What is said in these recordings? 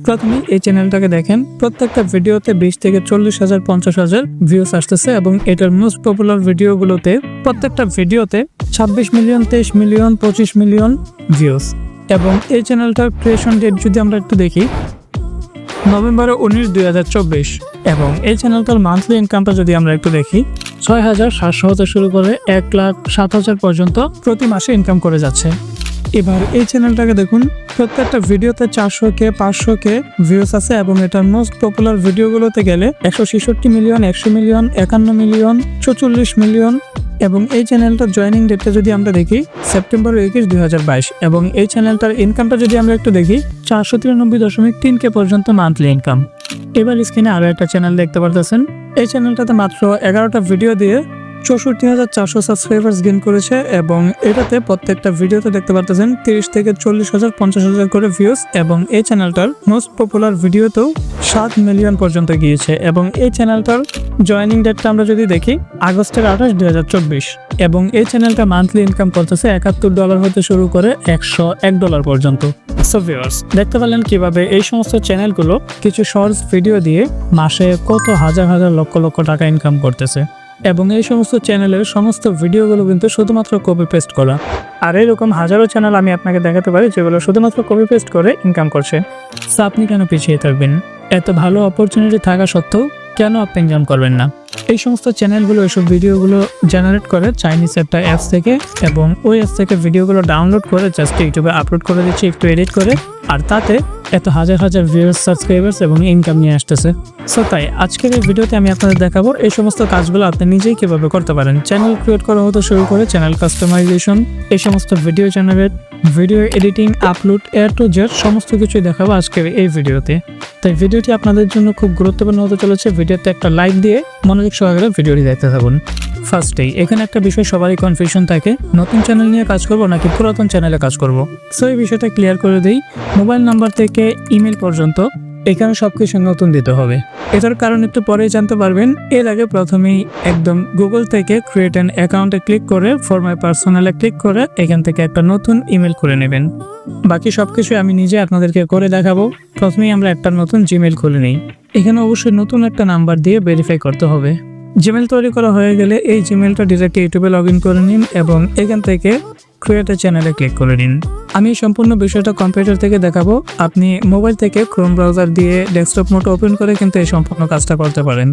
প্রথমে এই চ্যানেলটাকে দেখেন, প্রত্যেকটা ভিডিওতে 20 থেকে 40,000 50,000 ভিউজ আসতেছে এবং এটার মোস্ট পপুলার ভিডিওগুলোতে প্রত্যেকটা ভিডিওতে 26 মিলিয়ন 23 মিলিয়ন 25 মিলিয়ন ভিউজ। এবং এই চ্যানেলটার ক্রিয়েশন ডেট যদি আমরা একটু দেখি, নভেম্বর 19, 2024। এবং এই চ্যানেলটার মান্থলি ইনকামটা যদি আমরা একটু দেখি, 6,700 হতে শুরু করে 1,07,000 পর্যন্ত প্রতি মাসে ইনকাম করে যাচ্ছে। এবার এই চ্যানেলটাকে দেখুন, প্রত্যেকটা ভিডিওতে 400K 500K ভিউজ আছে এবং এটার মোস্ট পপুলার ভিডিওগুলোতে গেলে 166 মিলিয়ন 100 মিলিয়ন 51 মিলিয়ন 44 মিলিয়ন। এবং এই চ্যানেলটার জয়েনিং ডেটটা যদি আমরা দেখি, সেপ্টেম্বর 21, 2022। এবং এই চ্যানেলটার ইনকামটা যদি আমরা একটু দেখি, 493.3K পর্যন্ত মান্থলি ইনকাম। এবার স্ক্রিনে আরও একটা চ্যানেল দেখতে পারতেছেন। এই চ্যানেলটাতে মাত্র 11টা ভিডিও দিয়ে 64,400 সাবস্ক্রাইবার্স গেইন করেছে এবং এটাতে প্রত্যেকটা ভিডিওতে দেখতে পারতেছেন 30 থেকে 40,000 50,000 করে ভিউজ। এবং এই চ্যানেলটার মোস্ট পপুলার ভিডিওতেও 7 মিলিয়ন পর্যন্ত গিয়েছে। এবং এই চ্যানেলটার জয়েনিং ডেটটা আমরা যদি দেখি, আগস্টের 28, 2024। এবং এই চ্যানেলটা মান্থলি ইনকাম করতেছে $71 হতে শুরু করে $101 পর্যন্ত। সো ভিউয়ার্স, দেখতে পেলেন কিভাবে এই সমস্ত চ্যানেলগুলো কিছু শর্টস ভিডিও দিয়ে মাসে কত হাজার হাজার লক্ষ লক্ষ টাকা ইনকাম করতেছে। এবং এই সমস্ত চ্যানেলের সমস্ত ভিডিওগুলো কিন্তু শুধুমাত্র কপি পেস্ট করা। আর এরকম হাজারো চ্যানেল আমি আপনাকে দেখাতে পারি যেগুলো শুধুমাত্র কপি পেস্ট করে ইনকাম করছে। সো আপনি কেন পিছিয়ে থাকবেন? এত ভালো অপরচুনিটি থাকা সত্ত্বেও কেন আপনি ইনকাম করবেন না? এই সমস্ত চ্যানেলগুলো এসব ভিডিওগুলো জেনারেট করে চাইনিজ একটা অ্যাপস থেকে, এবং ওই অ্যাপস থেকে ভিডিওগুলো ডাউনলোড করে জাস্ট ইউটিউবে আপলোড করে দিচ্ছে একটু এডিট করে, আর তাতে এত হাজার হাজার ভিউয়ার্স সাবস্ক্রাইবার্স এবং ইনকাম নিয়ে আসতেছে। সো তাই আজকের এই ভিডিওতে আমি আপনাদের দেখাবো এই সমস্ত কাজগুলো আপনি নিজেই কিভাবে করতে পারেন। চ্যানেল ক্রিয়েট করা হতে শুরু করে চ্যানেল কাস্টমাইজেশন, এই সমস্ত video generate, video editing, upload, A to Z সমস্ত কিছুই দেখাবো আজকের এই ভিডিওতে। তাই ভিডিওটি আপনাদের জন্য খুব গুরুত্বপূর্ণ হতে চলেছে। ভিডিওতে একটা লাইক দিয়ে মনোযোগ সহকারে ভিডিওটি দেখতে থাকুন। ফার্স্টেই এখানে একটা বিষয় সবারই কনফিউশন থাকে, নতুন চ্যানেল নিয়ে কাজ করব নাকি পুরাতন চ্যানেলে কাজ করব। সো এই বিষয়টা ক্লিয়ার করে দিই। মোবাইল নাম্বার থেকে ইমেল পর্যন্ত এখানে সবকিছু নতুন দিতে হবে। এটার কারণ একটু পরেই জানতে পারবেন। এর আগে প্রথমেই একদম গুগল থেকে ক্রিয়েট অ্যান অ্যাকাউন্টে ক্লিক করে ফর মাই পার্সোনালে ক্লিক করে এখান থেকে একটা নতুন ইমেল করে নেবেন। বাকি সবকিছু আমি নিজে আপনাদেরকে করে দেখাবো। প্রথমেই আমরা একটা নতুন জিমেল খুলে নিই। এখানে অবশ্যই নতুন একটা নাম্বার দিয়ে ভেরিফাই করতে হবে। জিমেল তৈরি করা হয়ে গেলে এই জিমেলটা ডিরেক্ট ইউটিউবে লগ ইন করে নিন এবং এখান থেকে ক্রিয়েট এ চ্যানেলে ক্লিক করে নিন। আমি সম্পূর্ণ বিষয়টা কম্পিউটার থেকে দেখাবো। আপনি মোবাইল থেকে ক্রোম ব্রাউজার দিয়ে ডেস্কটপ মোড ওপেন করে কিন্তু এই সম্পূর্ণ কাজটা করতে পারেন।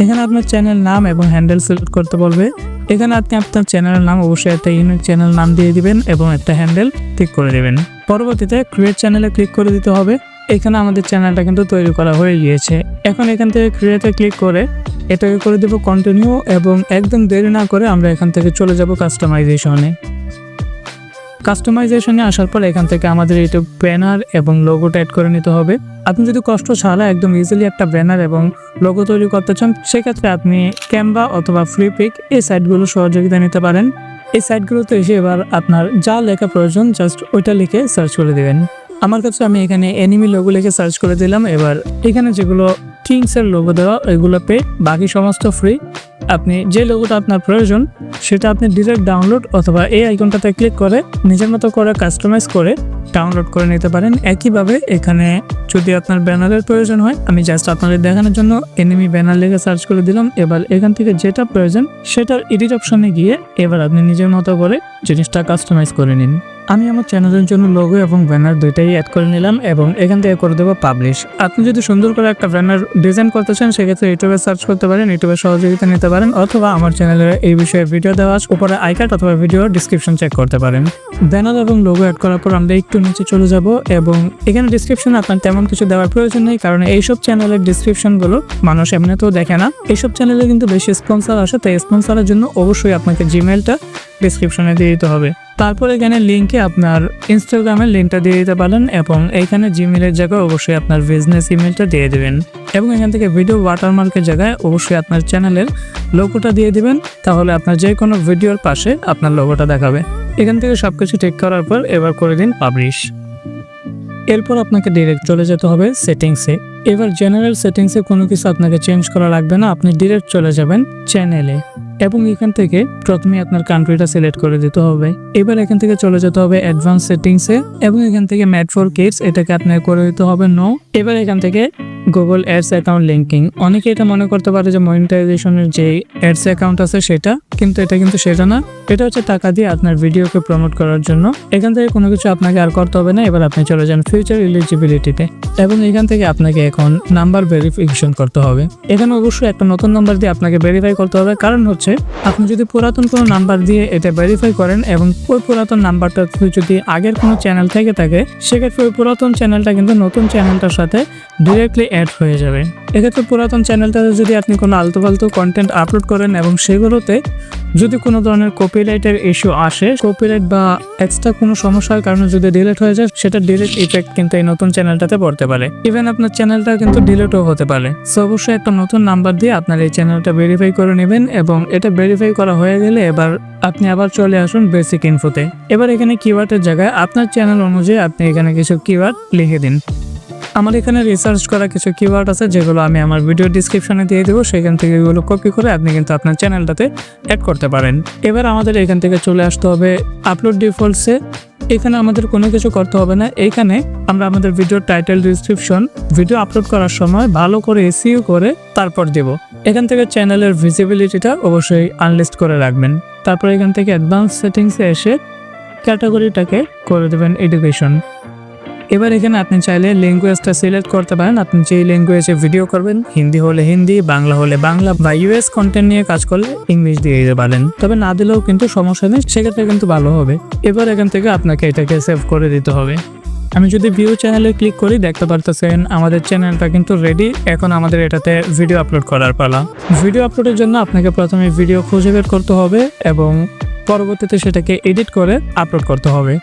এখানে আপনার চ্যানেল নাম এবং হ্যান্ডেল সিলেক্ট করতে বলবে। এখানে আপনি আপনার চ্যানেলের নাম অবশ্যই একটা ইউনিক চ্যানেল নাম দিয়ে দিবেন এবং একটা হ্যান্ডেল ক্লিক করে দেবেন। পরবর্তীতে ক্রিয়েট চ্যানেলে ক্লিক করে দিতে হবে। এখানে আমাদের চ্যানেলটা কিন্তু তৈরি করা হয়ে গিয়েছে। এখন এখান থেকে ক্রিয়েটে ক্লিক করে এটাকে করে দেব কন্টিনিউ, এবং একদম দেরি না করে আমরা এখান থেকে চলে যাব কাস্টমাইজেশনে। কাস্টমাইজেশনে আসার পর এখান থেকে আমাদের এটা ব্যানার এবং লোগোটা অ্যাড করে নিতে হবে। আপনি যদি কষ্ট ছাড়া একদম ইজিলি একটা ব্যানার এবং লোগো তৈরি করতে চান, সেক্ষেত্রে আপনি ক্যানভা অথবা ফ্লিপিক এই সাইটগুলো সহযোগিতা নিতে পারেন। এই সাইটগুলোতে এসে এবার আপনার যা লেখা প্রয়োজন জাস্ট ওইটা লিখে সার্চ করে দেবেন। আমার কাছে আমি এখানে এনিমি লোগো লিখে সার্চ করে দিলাম। এবার এখানে যেগুলো কিংসের লোগো দেওয়া ওইগুলো পে, বাকি সমস্ত ফ্রি। আপনি যে লোগোটা আপনার প্রয়োজন সেটা আপনি ডিরেক্ট ডাউনলোড অথবা এই আইকনটাতে ক্লিক করে নিজের মতো করে কাস্টমাইজ করে ডাউনলোড করে নিতে পারেন। একইভাবে এখানে যদি আপনার ব্যানারের প্রয়োজন হয়, আমি জাস্ট আপনাদের দেখানোর জন্য এনিমি ব্যানার লিখে সার্চ করে দিলাম। এবার এখান থেকে যেটা প্রয়োজন সেটার এডিট অপশনে গিয়ে এবার আপনি নিজের মতো করে জিনিসটা কাস্টমাইজ করে নিন। আমি আমার চ্যানেলের জন্য লোগো এবং ব্যানার দুইটাই অ্যাড করে নিলাম এবং এখান থেকে করে দেবো পাবলিশ। আপনি যদি সুন্দর করে একটা ব্যানার ডিজাইন করতে চান, সেক্ষেত্রে ইউটিউবে সার্চ করতে পারেন, ইউটিউবে সহযোগিতা নিতে পারেন, অথবা আমার চ্যানেলের এই বিষয়ে ভিডিও দেওয়া আছে, উপরে আইকার্ড অথবা ভিডিও ডিসক্রিপশন চেক করতে পারেন। ব্যানার এবং লোগো অ্যাড করার পর আমরা একটু নিচে চলে যাব এবং এখানে ডিসক্রিপশনে আপনার তেমন কিছু দেওয়ার প্রয়োজন নেই, কারণ এইসব চ্যানেলের ডিসক্রিপশনগুলো মানুষ এমনিতেও দেখে না। এইসব চ্যানেলে কিন্তু বেশি স্পন্সর আসে, তাই স্পন্সরের জন্য অবশ্যই আপনাকে জিমেলটা ডিসক্রিপশনে দিয়ে দিতে হবে। তারপর এখানে লিঙ্কে আপনার ইনস্টাগ্রামের লিঙ্কটা দিয়ে দিতে পারেন এবং এইখানে জিমেলের জায়গায় অবশ্যই আপনার বিজনেস ইমেলটা দিয়ে দেবেন এবং এখান থেকে ভিডিও ওয়াটারমার্কের জায়গায় অবশ্যই আপনার চ্যানেলের লোগোটা দিয়ে দিবেন। তাহলে আপনার যে কোনো ভিডিওর পাশে আপনার লোগোটা দেখাবে। এখান থেকে সবকিছু ঠিক করার পর এবার করে দিন পাবলিশ। এরপর আপনাকে ডিরেক্ট চলে যেতে হবে সেটিংসে। এবার জেনারেল সেটিংসে কোনো কিছু আপনাকে চেঞ্জ করা লাগবে না, আপনি ডিরেক্ট চলে যাবেন চ্যানেলে। এবং এখান থেকে প্রথমে আপনার কান্ট্রিটা সিলেক্ট করে দিতে হবে। এবার এখান থেকে চলে যেতে হবে অ্যাডভান্স সেটিংসে এবং এখান থেকে ম্যাট ফর কিডস এটাকে আপনাকে করে দিতে হবে নো। এবার এখান থেকে গুগল অ্যাডস অ্যাকাউন্ট লিঙ্কিং, অনেকে এটা মনে করতে পারে যে মনিটাইজেশনের যে অ্যাডস অ্যাকাউন্ট আছে সেটা, কিন্তু এটা কিন্তু সেটা না। এটা হচ্ছে টাকা দিয়ে আপনার ভিডিওকে প্রমোট করার জন্য। এখান থেকে কোনো কিছু আপনাকে আর করতে হবে না। এবার আপনি চলে যান ফিউচার এলিজিবিলিটিতে এবং এখান থেকে আপনাকে এখন নাম্বার ভেরিফিকেশন করতে হবে। এখানে অবশ্যই একটা নতুন নাম্বার দিয়ে আপনাকে ভেরিফাই করতে হবে, কারণ হচ্ছে আপনি যদি পুরাতন কোনো নাম্বার দিয়ে এটা ভেরিফাই করেন এবং ওই পুরাতন নাম্বারটা যদি আগের কোনো চ্যানেল থেকে থাকে, সেক্ষেত্রে ওই পুরাতন চ্যানেলটা কিন্তু নতুন চ্যানেলটার সাথে ডিরেক্টলি অ্যাড হয়ে যাবে। এক্ষেত্রে পুরাতন চ্যানেলটাতে যদি আপনি কোনো আলতু ফালতু কন্টেন্ট আপলোড করেন এবং সেগুলোতে যদি কোনো ধরনের কপিরাইটের ইস্যু আসে, কপিরাইট বা এক্সট্রা কোনো সমস্যার কারণে যদি ডিলিট হয়ে যায়, সেটা ডিরেক্ট ইফেক্ট কিন্তু এই নতুন চ্যানেলটাতে পড়তে পারে। ইভেন আপনার চ্যানেলটা কিন্তু ডিলিটও হতে পারে। সো অবশ্যই একটা নতুন নাম্বার দিয়ে আপনার এই চ্যানেলটা ভেরিফাই করে নেবেন এবং এটা ভেরিফাই করা হয়ে গেলে এবার আপনি আবার চলে আসুন বেসিক ইনফোতে। এবার এখানে কিওয়ার্ডের জায়গায় আপনার চ্যানেল অনুযায়ী আপনি এখানে কিছু কিওয়ার্ড লিখে দিন। আমার এখানে রিসার্চ করা কিছু কিওয়ার্ড আছে যেগুলো আমি আমার ভিডিও ডিসক্রিপশনে দিয়ে দেবো, সেখান থেকে এগুলো কপি করে আপনি কিন্তু আপনার চ্যানেলটাতে অ্যাড করতে পারেন। এবার আমাদের এখান থেকে চলে আসতে হবে আপলোড ডিফল্টসে। এখানে আমাদের কোনো কিছু করতে হবে না। এইখানে আমরা আমাদের ভিডিওর টাইটেল, ডিসক্রিপশন ভিডিও আপলোড করার সময় ভালো করে এসইও করে তারপর দেব। এখান থেকে চ্যানেলের ভিজিবিলিটিটা অবশ্যই আনলিস্ট করে রাখবেন। তারপর এখান থেকে অ্যাডভান্স সেটিংসে এসে ক্যাটাগরিটাকে করে দেবেন এডুকেশন। এবার এখানে আপনি চাইলে ল্যাঙ্গুয়েজটা সিলেক্ট করতে পারেন। আপনি যেই ল্যাঙ্গুয়েজে ভিডিও করবেন, হিন্দি হলে হিন্দি, বাংলা হলে বাংলা বা ইউএস কন্টেন্ট নিয়ে কাজ করলে ইংলিশ দিয়ে দিতে পারেন। তবে না দিলেও কিন্তু সমস্যা নেই, সেক্ষেত্রে কিন্তু ভালো হবে। এবার এখান থেকে আপনাকে এটাকে সেভ করে দিতে হবে। আমি যদি ভিউ চ্যানেলে ক্লিক করি, দেখতে পারতেছেন আমাদের চ্যানেলটা কিন্তু রেডি। এখন আমাদের এটাতে ভিডিও আপলোড করার পালা। ভিডিও আপলোডের জন্য আপনাকে প্রথমে ভিডিও খুঁজে বের করতে হবে এবং পরবর্তীতে সেটাকে এডিট করে আপলোড করতে হবে।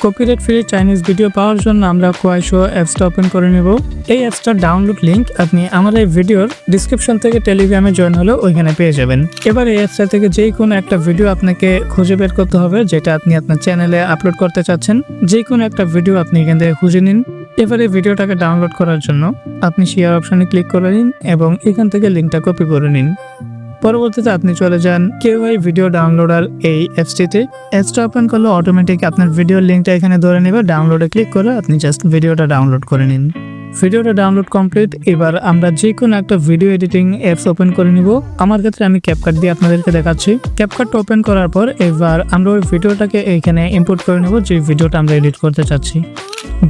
কপিরাইট ফ্রি চাইনিজ ভিডিও পাওয়ার জন্য আমরা কাইসে অ্যাপসটা ওপেন করে নেব। এই অ্যাপসটার ডাউনলোড লিঙ্ক আপনি আমার এই ভিডিওর ডিসক্রিপশন থেকে টেলিগ্রামে জয়েন হলে ওইখানে পেয়ে যাবেন। এবার এই অ্যাপসটা থেকে যে কোনো একটা ভিডিও আপনাকে খুঁজে বের করতে হবে যেটা আপনি আপনার চ্যানেলে আপলোড করতে চাচ্ছেন। যে কোনো একটা ভিডিও আপনি এখান থেকে খুঁজে নিন। এবার এই ভিডিওটাকে ডাউনলোড করার জন্য আপনি শেয়ার অপশনে ক্লিক করে নিন এবং এখান থেকে লিঙ্কটা কপি করে নিন। পরবর্তীতে আপনি চলে যান কেওয়াই ভিডিও ডাউনলোডার এই অ্যাপসটিতে। অ্যাপসটা ওপেন করলে অটোমেটিক আপনার ভিডিওর লিঙ্কটা এখানে ধরে নেবে। ডাউনলোডে ক্লিক করে আপনি জাস্ট ভিডিওটা ডাউনলোড করে নিন। ভিডিওটা ডাউনলোড কমপ্লিট। এবার আমরা যে কোনো একটা ভিডিও এডিটিং অ্যাপস ওপেন করে নিব। আমার ক্ষেত্রে আমি ক্যাপকাট দিয়ে আপনাদেরকে দেখাচ্ছি। ক্যাপকাটটা ওপেন করার পর এবার আমরা ওই ভিডিওটাকে এখানে ইম্পোর্ট করে নেব, যে ভিডিওটা আমরা এডিট করতে চাচ্ছি।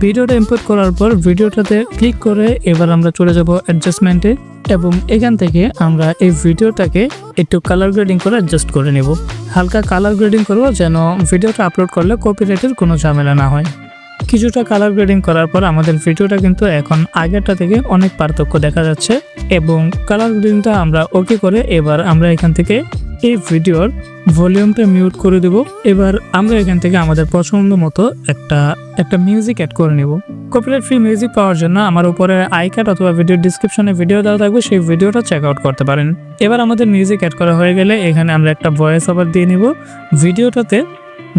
ভিডিওটা ইম্পোর্ট করার পর ভিডিওটাতে ক্লিক করে এবার আমরা চলে যাব অ্যাডজাস্টমেন্টে এবং এখান থেকে আমরা এই ভিডিওটাকে একটু কালার গ্রেডিং করে অ্যাডজাস্ট করে নেব। হালকা কালার গ্রেডিং করব যেন ভিডিওটা আপলোড করলে কপিরাইটের কোনো ঝামেলা না হয়। কিছুটা কালার গ্রেডিং করার পর আমাদের ভিডিওটা কিন্তু এখন আগেরটা থেকে অনেক পার্থক্য দেখা যাচ্ছে এবং কালার গ্রেডিংটা আমরা ওকে করে এবার আমরা এখান থেকে এই ভিডিওর ভলিউমটা মিউট করে দেব। এবার আমরা এখান থেকে আমাদের পছন্দ মতো একটা মিউজিক অ্যাড করে নেব। কপিরাইট ফ্রি মিউজিক পাওয়ার জন্য আমার উপরে আইকার্ড অথবা ভিডিও ডিসক্রিপশনে ভিডিও দেওয়া থাকবে, সেই ভিডিওটা চেক আউট করতে পারেন। এবার আমাদের মিউজিক অ্যাড করা হয়ে গেলে এখানে আমরা একটা ভয়েস ওভার দিয়ে নিব ভিডিওটাতে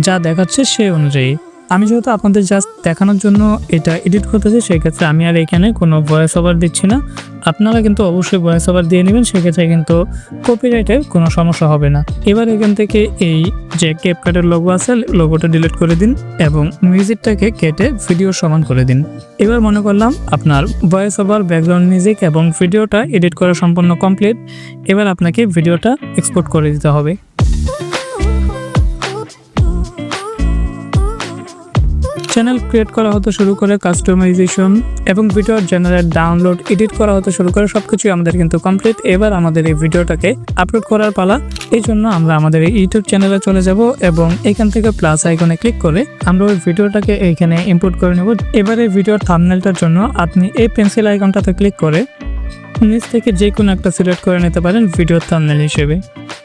যা দেখাচ্ছে সেই অনুযায়ী। আমি যেহেতু আপনাদের জাস্ট দেখানোর জন্য এটা এডিট করতেছি, সেক্ষেত্রে আমি আর এখানে কোনো ভয়েস ওভার দিচ্ছি না। আপনারা কিন্তু অবশ্যই ভয়েস ওভার দিয়ে নেবেন, সেক্ষেত্রে কিন্তু কপিরাইটের কোনো সমস্যা হবে না। এবার এখান থেকে এই যে ক্যাপকাটের লোগো আছে, লোগোটা ডিলিট করে দিন এবং মিউজিকটাকে কেটে ভিডিও সমান করে দিন। এবার মনে করলাম আপনার ভয়েস ওভার, ব্যাকগ্রাউন্ড মিউজিক এবং ভিডিওটা এডিট করা সম্পূর্ণ কমপ্লিট। এবার আপনাকে ভিডিওটা এক্সপোর্ট করে দিতে হবে। চ্যানেল ক্রিয়েট করা হতে শুরু করে কাস্টমাইজেশন এবং ভিডিও জেনারেট, ডাউনলোড, এডিট করা হতে শুরু করে সবকিছু আমাদের কিন্তু কমপ্লিট। এবার আমাদের এই ভিডিওটাকে আপলোড করার পালা। এই জন্য আমরা আমাদের এই ইউটিউব চ্যানেলে চলে যাব এবং এখান থেকে প্লাস আইকনে ক্লিক করে আমরা ওই ভিডিওটাকে এইখানে ইম্পোর্ট করে নেব। এবার এই ভিডিওর থাম্বনেলটার জন্য আপনি এই পেন্সিল আইকনটাতে ক্লিক করে নিচ থেকে যে কোনো একটা সিলেক্ট করে নিতে পারেন ভিডিওর থাম্বনেল হিসেবে।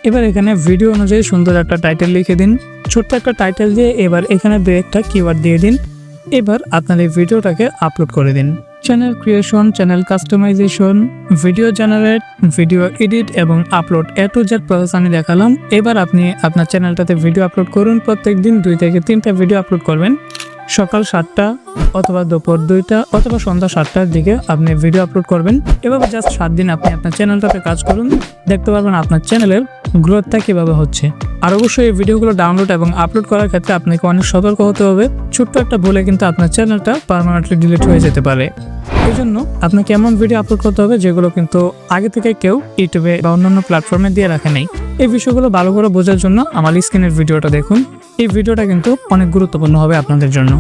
এবার এখানে ভিডিও অনুযায়ী সুন্দর একটা টাইটেল লিখে দিন, ছোট্ট একটা টাইটেল দিয়ে এবার এখানে দু একটা কিওয়ার্ড দিয়ে দিন। এবার আপনার এই ভিডিওটাকে আপলোড করে দিন। Channel creation, channel customization, video generate, video edit এবং upload, A to Z process আমি দেখালাম। এবার আপনি আপনার চ্যানেলটাতে ভিডিও আপলোড করুন। প্রত্যেক দিন 2 থেকে 3টা ভিডিও আপলোড করবেন। সকাল 7টা অথবা দুপুর 2টা অথবা সন্ধ্যা 7টার দিকে আপনি ভিডিও আপলোড করবেন। এভাবে জাস্ট 7 দিন আপনি আপনার চ্যানেলটাতে কাজ করুন, দেখতে পারবেন আপনার চ্যানেলের গ্রোথটা কিভাবে হচ্ছে। আর অবশ্যই এই ভিডিওগুলো ডাউনলোড এবং আপলোড করার ক্ষেত্রে আপনাকে অনেক সতর্ক হতে হবে। ছোট্ট একটা ভুলে কিন্তু আপনার চ্যানেলটা পার্মানেন্টলি ডিলিট হয়ে যেতে পারে। এই জন্য আপনাকে এমন ভিডিও আপলোড করতে হবে যেগুলো কিন্তু আগে থেকে কেউ ইউটিউবে বা অন্যান্য প্ল্যাটফর্মে দিয়ে রাখে নাই। এই বিষয়গুলো ভালো করে বোঝার জন্য আমার স্ক্রিনের ভিডিওটা দেখুন। এই ভিডিওটা কিন্তু অনেক গুরুত্বপূর্ণ হবে আপনাদের জন্য।